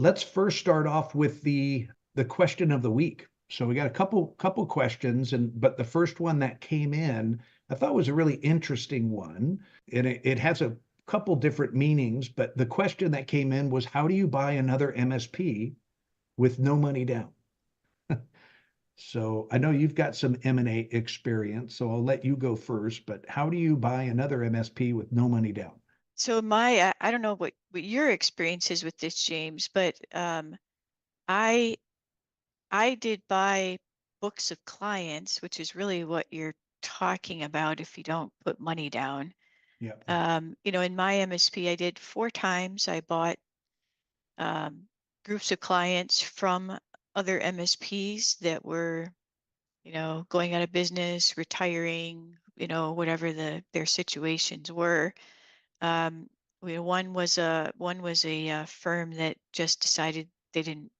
let's first start off with the question of the week. So we got a couple questions, but the first one that came in, I thought was a really interesting one, and it has a couple different meanings. But the question that came in was, how do you buy another MSP with no money down? So I know you've got some M&A experience, so I'll let you go first. But how do you buy another MSP with no money down? So I don't know what your experience is with this, James, but I I did buy books of clients, which is really what you're talking about if you don't put money down. Yeah, In my MSP, I did 4 times. I bought um, groups of clients from other MSPs that were, going out of business, retiring, whatever their situations were. Um, one was a firm that just decided they didn't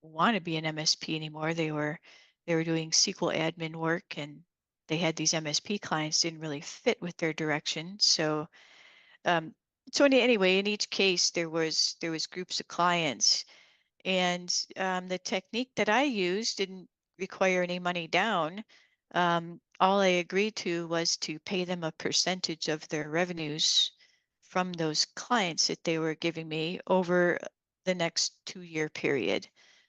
want to be an MSP anymore. They were doing SQL admin work, and they had these MSP clients didn't really fit with their direction. Um, anyway, in each case, there was groups of clients, and the technique that I used didn't require any money down. All I agreed to was to pay them a percentage of their revenues from those clients that they were giving me over the next 2-year period.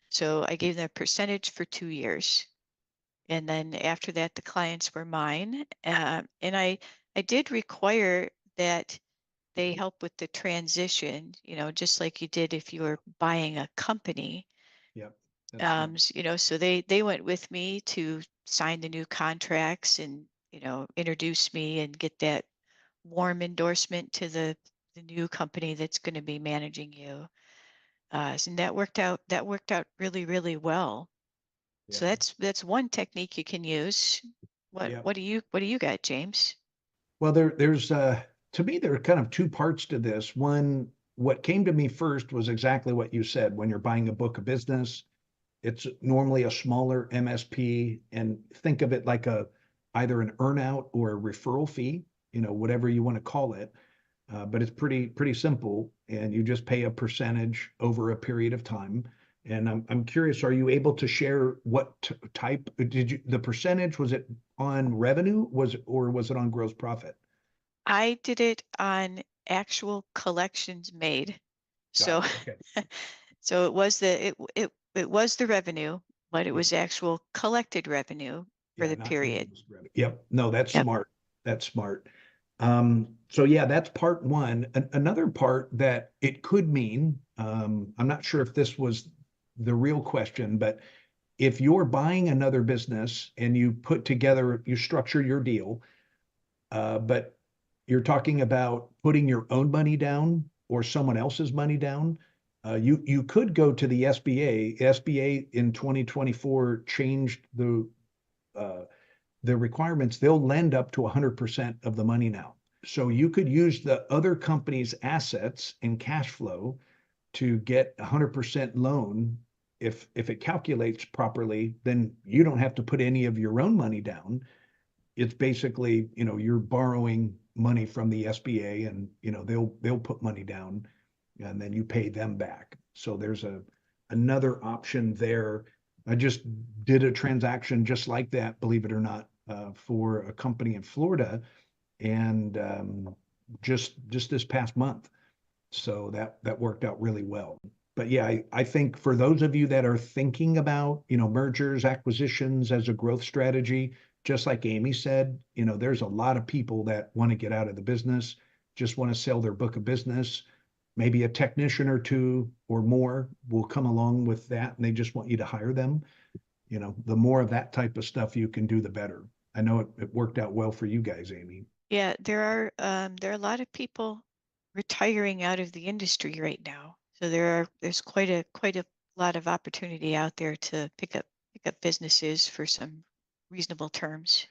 So I gave them a percentage for 2 years. And then after that, the clients were mine. And I did require that they help with the transition, just like you did if you were buying a company. yeah, that's smart. So they went with me to sign the new contracts and, introduce me and get that warm endorsement to the new company that's going to be managing you. And that worked out really, really well. Yeah, So that's one technique you can use. What yeah. what do you got, James? Well, there's to me there are kind of two parts to this. One, what came to me first was exactly what you said. When you're buying a book of business, it's normally a smaller MSP, and think of it like a either an earnout or a referral fee, whatever you want to call it. But it's pretty simple, and you just pay a percentage over a period of time. And I'm curious, are you able to share what type did you the percentage was it on revenue or was it on gross profit? I did it on actual collections made. Got So it. Okay. so it was the revenue, but it Yeah. was actual collected revenue for Yeah, the not period. invoiced revenue. Yep. No, that's Yep. smart. That's smart. So yeah, that's part one. Another part that it could mean, I'm not sure if this was the real question, but if you're buying another business and you structure your deal, but you're talking about putting your own money down or someone else's money down, you could go to the SBA. SBA in 2024 changed uh, the requirements. They'll lend up to 100% of the money now. So you could use the other company's assets and cash flow to get 100% loan. If it calculates properly, then you don't have to put any of your own money down. It's basically, you're borrowing money from the SBA, and they'll put money down, and then you pay them back. So there's another option there. I just did a transaction just like that, believe it or not, for a company in Florida, and just this past month. So that worked out really well. But yeah, I think for those of you that are thinking about, mergers, acquisitions as a growth strategy, just like Amy said, there's a lot of people that want to get out of the business, just want to sell their book of business. Maybe a technician or two or more will come along with that, and they just want you to hire them. The more of that type of stuff you can do, the better. I know it worked out well for you guys, Amy. Yeah, there are a lot of people retiring out of the industry right now. So there's quite a lot of opportunity out there to pick up businesses for some reasonable terms.